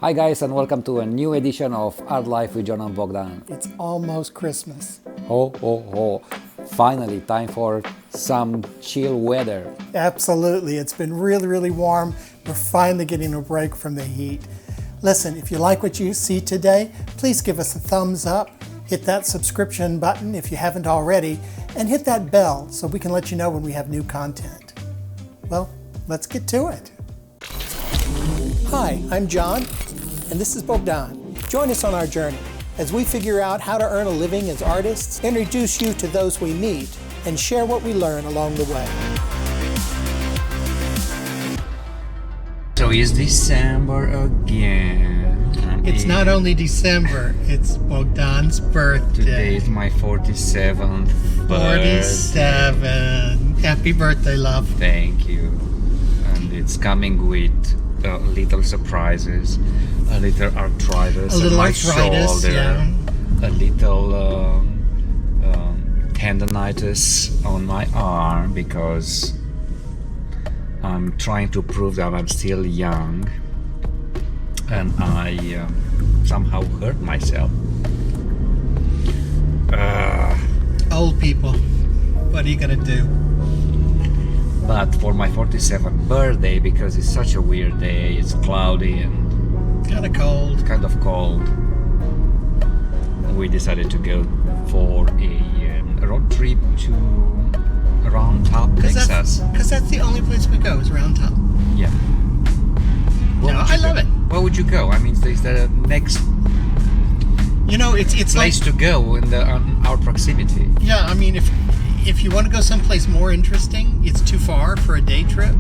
Hi guys, and welcome to a new edition of Art Life with John and Bogdan. It's almost Christmas. Ho ho ho. Finally, time for some chill weather. Absolutely. It's been really warm. We're finally getting a break from the heat. Listen, if you like what you see today, please give us a thumbs up, hit that subscription button if you haven't already, and hit that bell so we can let you know when we have new content. Well, let's get to it. Hi, I'm John, and this is Bogdan. Join us on our journey as we figure out how to earn a living as artists, introduce you to those we meet, and share what we learn along the way. So it's December again. It's not only December, it's Bogdan's birthday. Today is my 47th 47. Happy birthday, love. Thank you. And it's coming with little surprises, a little arthritis on my shoulder, a little tendonitis on my arm because I'm trying to prove that I'm still young, and I somehow hurt myself. Old people, what are you gonna do? But for my 47th birthday, because it's such a weird day, it's cloudy and Kind of cold. We decided to go for a road trip to Round Top, Texas. Because that's the only place we go is Round Top. Yeah. I love it. Where would you go? I mean, is the next You know, it's place like, to go in our proximity? yeah, I mean, if you want to go someplace more interesting, it's too far for a day trip.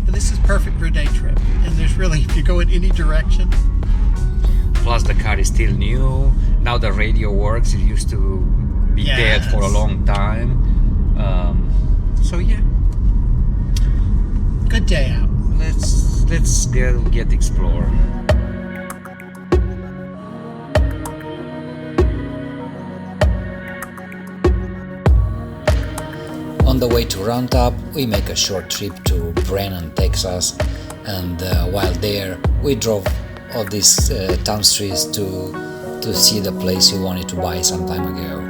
But this is perfect for a day trip. And there's really, if you go in any direction. Plus, the car is still new. Now the radio works. It used to be dead for a long time. So yeah, Good day out. let's get explore. On the way to Round Top, we make a short trip to Brennan, Texas, and while there, we drove all these town streets to see the place we wanted to buy some time ago.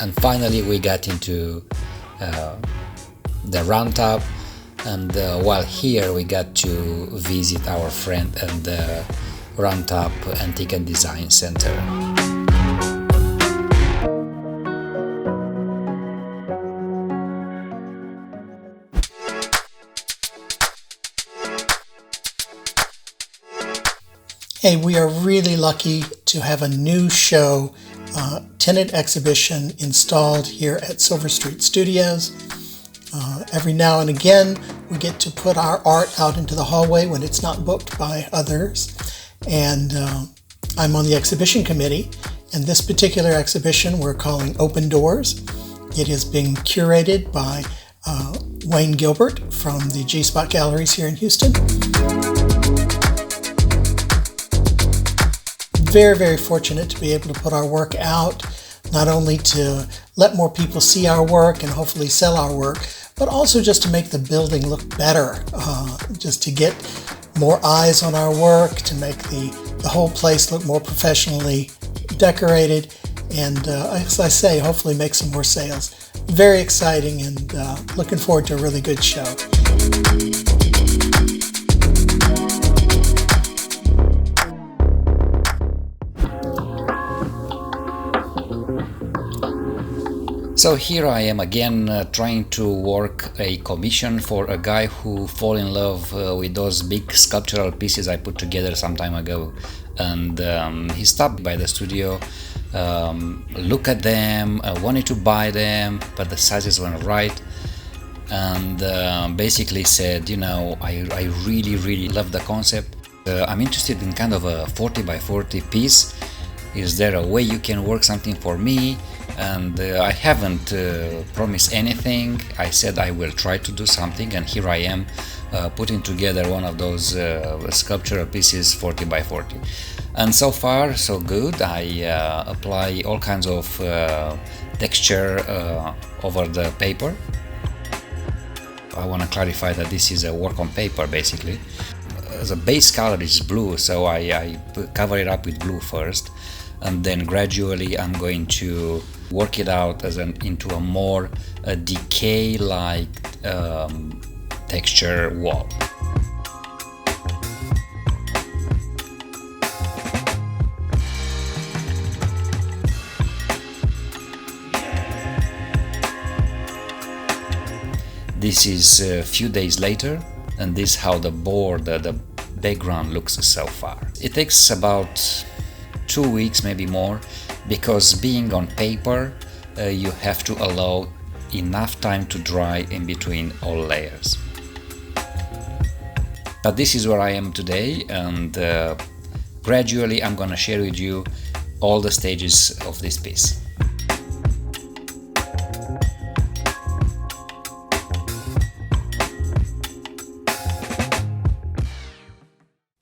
And finally we got into the Round Top, and while here we got to visit our friend at the Round Top Antique and Design Center. Hey, we are really lucky to have a new show, tenant exhibition installed here at Silver Street Studios. Every now and again, we get to put our art out into the hallway when it's not booked by others. And I'm on the exhibition committee. And this particular exhibition we're calling Open Doors. It is being curated by Wayne Gilbert from the G-Spot Galleries here in Houston. Very fortunate to be able to put our work out, not only to let more people see our work and hopefully sell our work, but also just to make the building look better, just to get more eyes on our work, to make the whole place look more professionally decorated, and as I say, hopefully make some more sales. Very exciting, and looking forward to a really good show. So here I am again trying to work a commission for a guy who fall in love with those big sculptural pieces I put together some time ago, and he stopped by the studio, look at them, wanted to buy them, but the sizes weren't right, and basically said, you know, I really love the concept. I'm interested in kind of a 40 by 40 piece. Is there a way you can work something for me? And I haven't promised anything. I said I will try to do something, and here I am putting together one of those sculptural pieces 40 by 40. And so far so good. I apply all kinds of texture over the paper. I want to clarify that this is a work on paper basically. The base color is blue, so I cover it up with blue first, and then gradually I'm going to work it out into a more decay-like texture wall. This is a few days later, and this is how the board, the background looks so far. It takes about 2 weeks, maybe more, because being on paper, you have to allow enough time to dry in between all layers. But this is where I am today, and gradually I'm gonna share with you all the stages of this piece.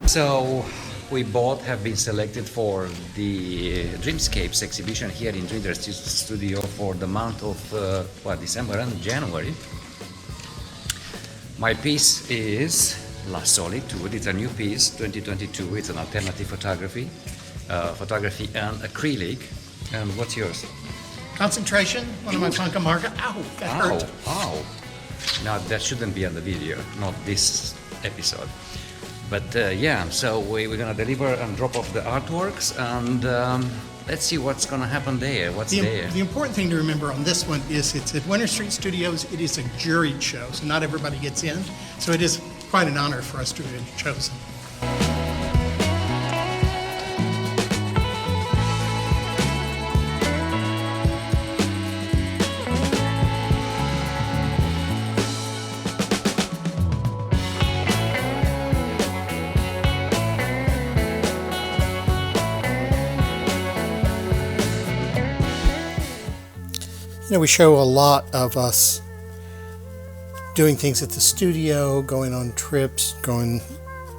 So we both have been selected for the Dreamscapes exhibition here in Dreamer Studio for the month of December and January. My piece is La Solitude. It's a new piece, 2022. It's an alternative photography and acrylic. And what's yours? Concentration, one of my Ponca Marga. Ow, that hurt. Ow. Now that shouldn't be on the video, not this episode. But yeah, so we're gonna deliver and drop off the artworks, and let's see what's gonna happen there. The important thing to remember on this one is it's at Winter Street Studios. It is a juried show, so not everybody gets in. So it is quite an honor for us to have been chosen. You know, we show a lot of us doing things at the studio, going on trips,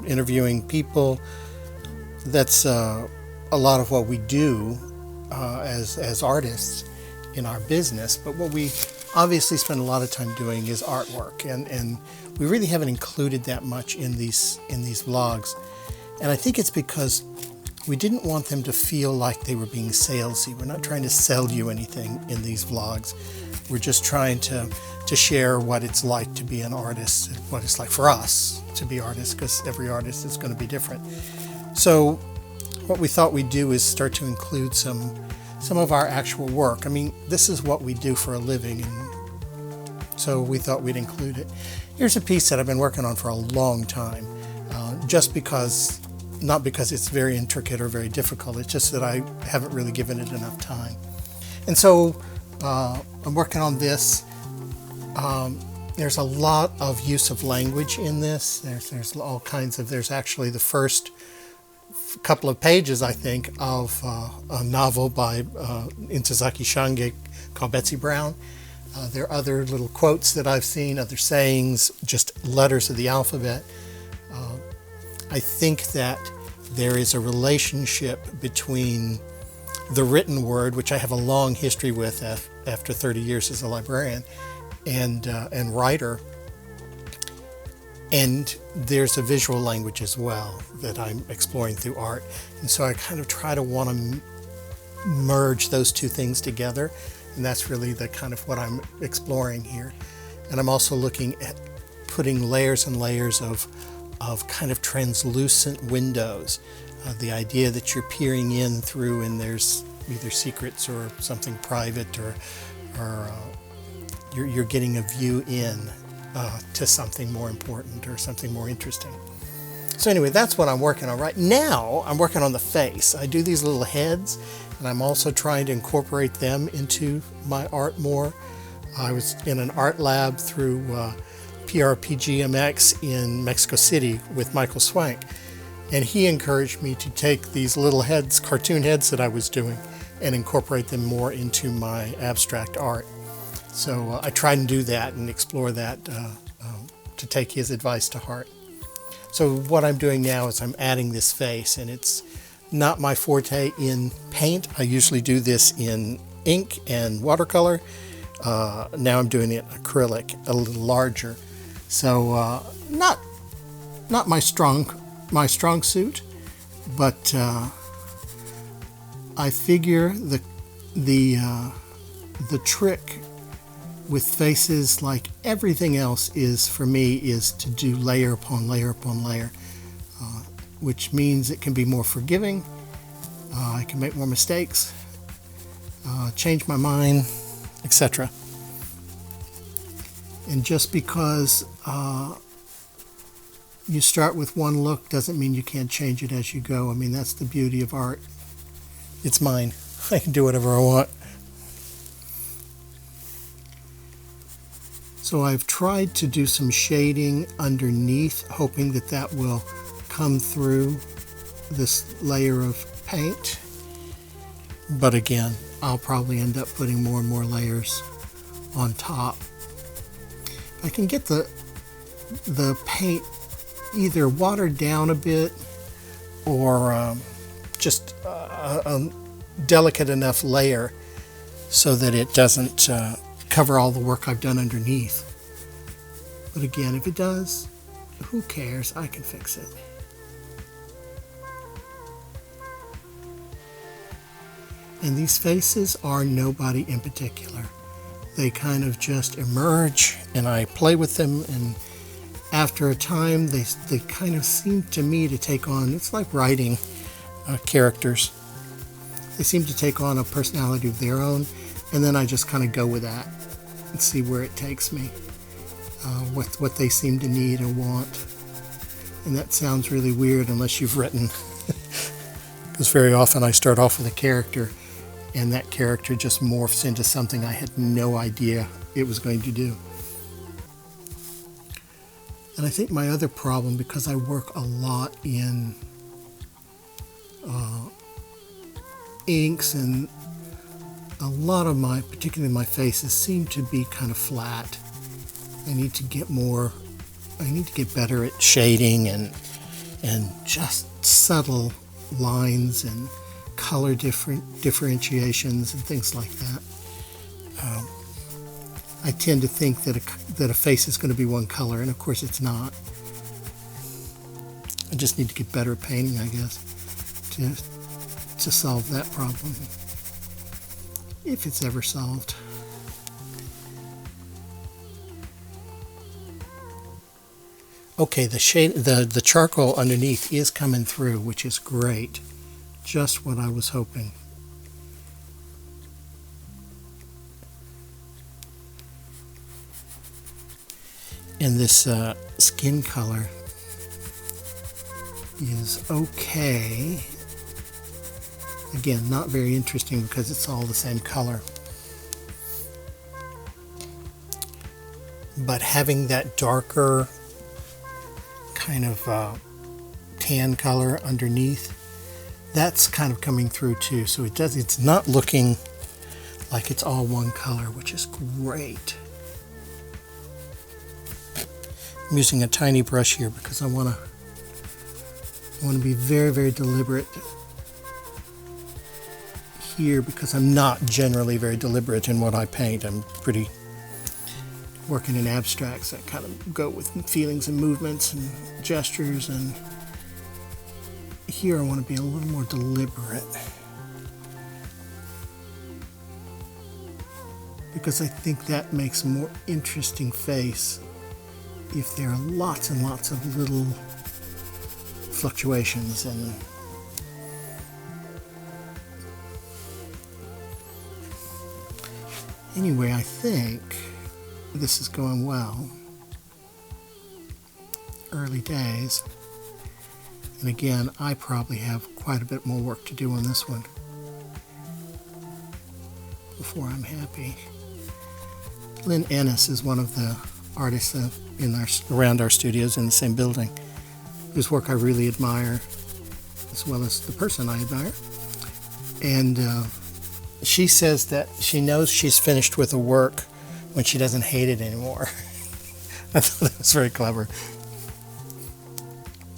interviewing people. That's a lot of what we do as artists in our business. But what we obviously spend a lot of time doing is artwork, and we really haven't included that much in these vlogs. And I think it's because we didn't want them to feel like they were being salesy. We're not trying to sell you anything in these vlogs. We're just trying to share what it's like to be an artist, what it's like for us to be artists, because every artist is going to be different. So what we thought we'd do is start to include some of our actual work. I mean, this is what we do for a living, and so we thought we'd include it. Here's a piece that I've been working on for a long time, not because it's very intricate or very difficult, it's just that I haven't really given it enough time. And so I'm working on this. There's a lot of use of language in this. There's all kinds of, there's actually the first couple of pages, I think, of a novel by Intozaki Shange called Betsy Brown. There are other little quotes that I've seen, other sayings, just letters of the alphabet. I think that there is a relationship between the written word, which I have a long history with after 30 years as a librarian, and writer, and there's a visual language as well that I'm exploring through art. And so I kind of try to want to merge those two things together, and that's really the kind of what I'm exploring here. And I'm also looking at putting layers and layers of kind of translucent windows. The idea that you're peering in through and there's either secrets or something private, or you're getting a view in to something more important or something more interesting. So anyway, that's what I'm working on right now. I'm working on the face. I do these little heads, and I'm also trying to incorporate them into my art more. I was in an art lab through PRPGMX in Mexico City with Michael Swank, and he encouraged me to take these little heads, cartoon heads that I was doing, and incorporate them more into my abstract art. So I try and do that and explore that to take his advice to heart. So what I'm doing now is I'm adding this face, and it's not my forte in paint. I usually do this in ink and watercolor. Now I'm doing it acrylic, a little larger. So not my strong suit, but I figure the trick with faces, like everything else, is for me is to do layer upon layer upon layer, which means it can be more forgiving. I can make more mistakes, change my mind, etc. And just because you start with one look doesn't mean you can't change it as you go. I mean, that's the beauty of art. It's mine. I can do whatever I want. So I've tried to do some shading underneath, hoping that that will come through this layer of paint. But again, I'll probably end up putting more and more layers on top. I can get the paint either watered down a bit or just a delicate enough layer so that it doesn't cover all the work I've done underneath. But again, if it does, who cares? I can fix it. And these faces are nobody in particular. They kind of just emerge, and I play with them, and after a time they kind of seem to me to take on, it's like writing characters. They seem to take on a personality of their own, and then I just kind of go with that and see where it takes me, what they seem to need or want. And that sounds really weird unless you've written, because very often I start off with a character, and that character just morphs into something I had no idea it was going to do. And I think my other problem, because I work a lot in inks, and a lot of my, particularly my faces, seem to be kind of flat. I need to get better at shading and just subtle lines and color differentiations and things like that. I tend to think that a face is going to be one color, and of course it's not. I just need to get better at painting, I guess, to solve that problem, if it's ever solved. Okay, the charcoal underneath is coming through, which is great. Just what I was hoping. And this skin color is okay. Again, not very interesting because it's all the same color. But having that darker kind of tan color underneath, that's kind of coming through too. So it's not looking like it's all one color, which is great. I'm using a tiny brush here because I want to be very, very deliberate here, because I'm not generally very deliberate in what I paint. I'm pretty working in abstracts that kind of go with feelings and movements and gestures, and here I want to be a little more deliberate, because I think that makes a more interesting face if there are lots and lots of little fluctuations. And anyway, I think this is going well. Early days. And again, I probably have quite a bit more work to do on this one before I'm happy. Lynn Ennis is one of the artists around our studios in the same building, whose work I really admire, as well as the person I admire. And she says that she knows she's finished with the work when she doesn't hate it anymore. I thought that was very clever.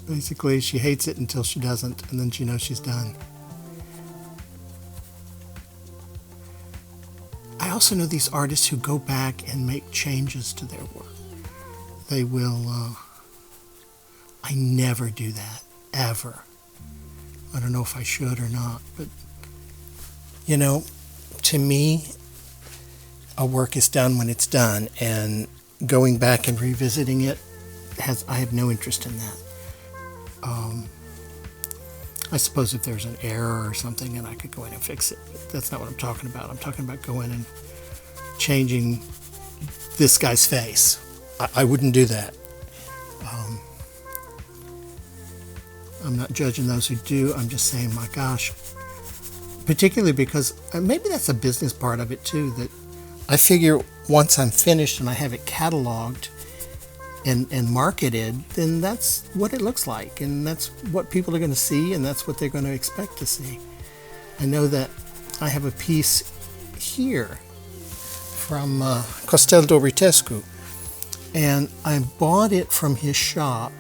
Basically, she hates it until she doesn't, and then she knows she's done. I also know these artists who go back and make changes to their work. They will, I never do that, ever. I don't know if I should or not, but, you know, to me, a work is done when it's done, and going back and revisiting it, I have no interest in that. I suppose if there's an error or something, and I could go in and fix it. But that's not what I'm talking about. I'm talking about going and changing this guy's face. I wouldn't do that. I'm not judging those who do. I'm just saying, my gosh. Particularly because maybe that's a business part of it too, that I figure once I'm finished and I have it cataloged and marketed, then that's what it looks like, and that's what people are going to see, and that's what they're going to expect to see. I know that I have a piece here from Costel Dobritescu, and I bought it from his shop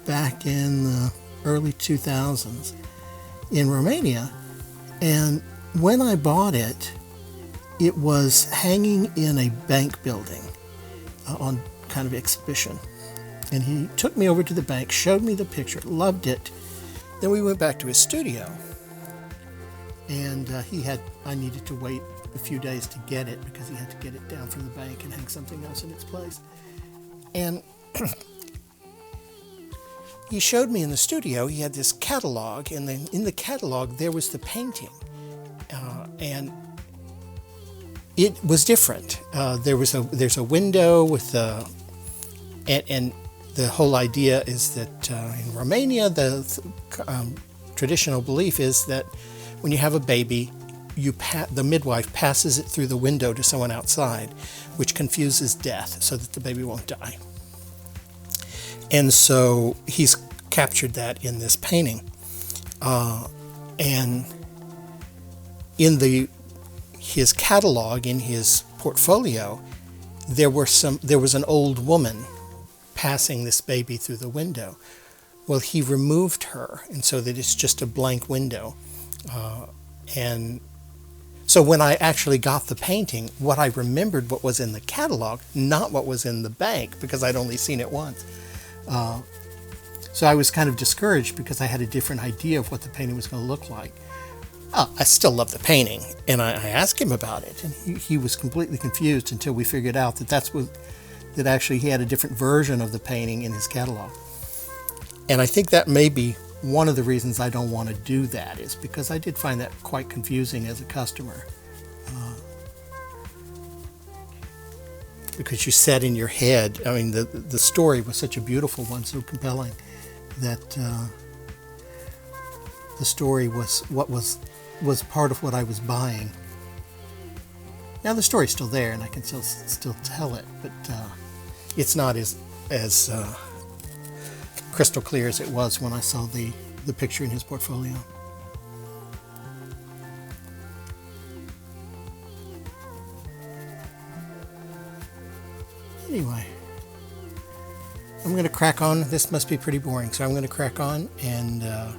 back in the early 2000s in Romania, and when I bought it, it was hanging in a bank building on kind of exhibition. And he took me over to the bank, showed me the picture, loved it. Then we went back to his studio, and I needed to wait a few days to get it because he had to get it down from the bank and hang something else in its place. And he showed me in the studio, he had this catalog, and then in the catalog there was the painting. And it was different. There's a window with and the whole idea is that in Romania the traditional belief is that when you have a baby, the midwife passes it through the window to someone outside, which confuses death so that the baby won't die. And so he's captured that in this painting, and in his catalog, in his portfolio, there was an old woman passing this baby through the window. Well, he removed her, and so that it's just a blank window. And so when I actually got the painting, what I remembered what was in the catalog, not what was in the bank, because I'd only seen it once. So I was kind of discouraged because I had a different idea of what the painting was going to look like. I still love the painting, and I asked him about it, and he was completely confused until we figured out that actually he had a different version of the painting in his catalog. And I think that may be one of the reasons I don't want to do that, is because I did find that quite confusing as a customer. Because you said in your head, I mean, the story was such a beautiful one, so compelling, that the story was what was part of what I was buying. Now the story's still there, and I can still tell it, but it's not as crystal clear as it was when I saw the picture in his portfolio. Anyway, I'm going to crack on. This must be pretty boring, so I'm going to crack on, and I'll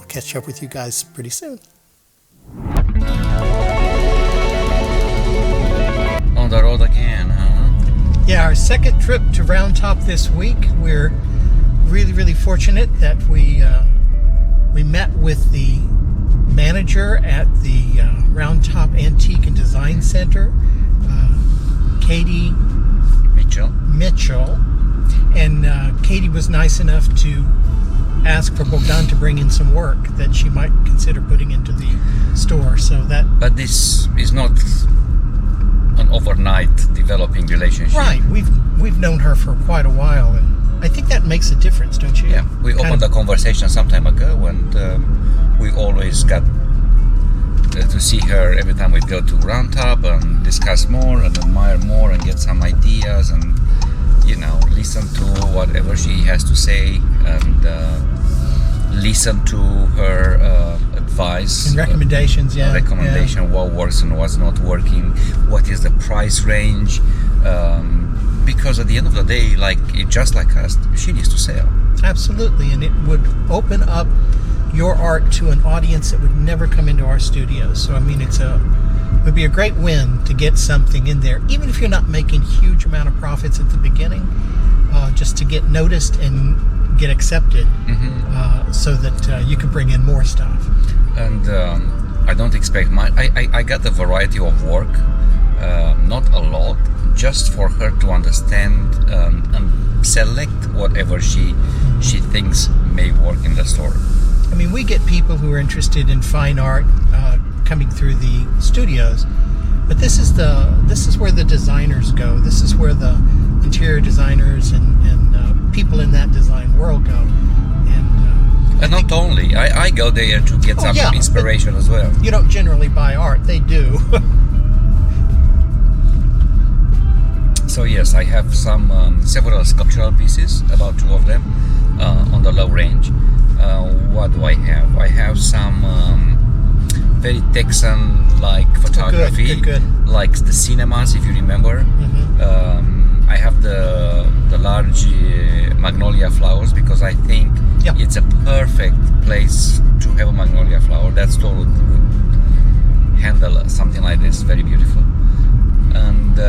catch up with you guys pretty soon. On the road again, huh? Yeah, our second trip to Round Top this week. We're really, really fortunate that we met with the manager at the Round Top Antique and Design Center, Katie Mitchell. And Katie was nice enough to ask for Bogdan to bring in some work that she might consider putting into the store. But this is not an overnight developing relationship. Right. We've known her for quite a while, and I think that makes a difference, don't you? Yeah. We opened the conversation some time ago, and we always got to see her every time we go to Round Top and discuss more and admire more and get some ideas and, listen to whatever she has to say. And listen to her advice And recommendations, recommendation, what works and what's not working, what is the price range, because at the end of the day, just like us, she needs to sell. Absolutely, and it would open up your art to an audience that would never come into our studios. So I mean, it would be a great win to get something in there, even if you're not making huge amount of profits at the beginning, just to get noticed and get accepted, so that you can bring in more stuff. And I don't expect much. I got a variety of work, not a lot, just for her to understand and select whatever she thinks may work in the store. I mean, we get people who are interested in fine art coming through the studios, but this is where the designers go. This is where the interior designers and people in that design world go. And not only, I go there to get some inspiration as well. You don't generally buy art; they do. So yes, I have several sculptural pieces, about 2 of them, on the low range. What do I have? I have some very Texan-like photography, good. like the cinemas, if you remember. I have the large magnolia flowers, because I think it's a perfect place to have a magnolia flower. That store would handle something like this, very beautiful. And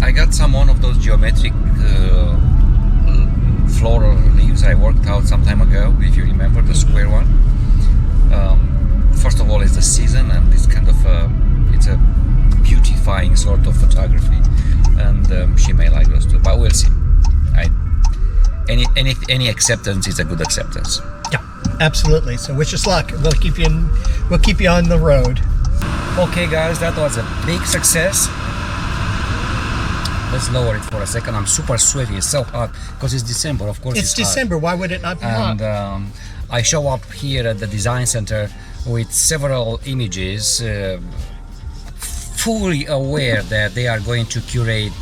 I got one of those geometric floral leaves I worked out some time ago, if you remember, the square one. First of all, it's the season, and it's kind of it's a beautifying sort of photography, and she may like those too, but we'll see. Any acceptance is a good acceptance. Yeah, absolutely. So wish us luck. We'll keep you on the road. Okay, guys, that was a big success. Let's lower it for a second. I'm super sweaty. It's so hot because it's December. Of course, it's December. Hot. Why would it not be hot? And I show up here at the design center with several images, fully aware that they are going to curate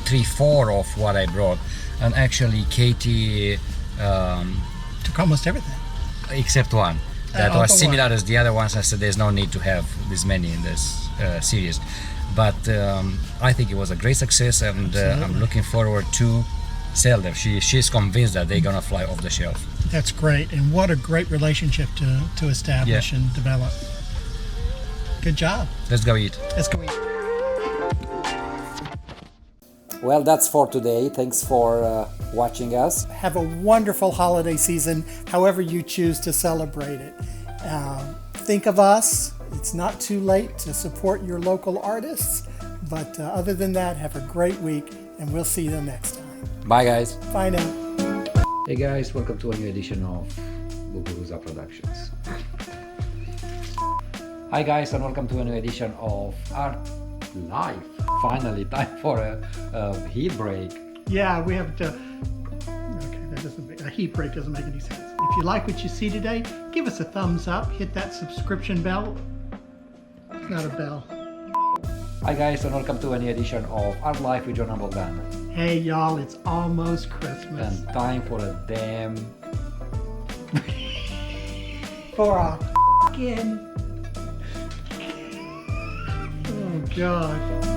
3-4 of what I brought. And actually, Katie took almost everything, except one that was similar as the other ones. I said there's no need to have this many in this series. But I think it was a great success, and I'm looking forward to sell them. She's convinced that they're gonna fly off the shelf. That's great, and what a great relationship to establish and develop. Good job. Let's go eat. Let's go eat. Well, that's for today. Thanks for watching us. Have a wonderful holiday season, however you choose to celebrate it. Think of us. It's not too late to support your local artists, but other than that, have a great week, and we'll see you next time. Bye, guys. Bye now. Hey, guys. Welcome to a new edition of Buburuza Productions. Hi, guys, and welcome to a new edition of Art Life. Finally, time for a heat break. Yeah, we have to. Okay, a heat break doesn't make any sense. If you like what you see today, give us a thumbs up, hit that subscription bell. It's not a bell. Hi guys, and welcome to a new edition of Art Life with John and Bogdan. Hey y'all, it's almost Christmas. And time for a damn... for a f***ing... Oh God.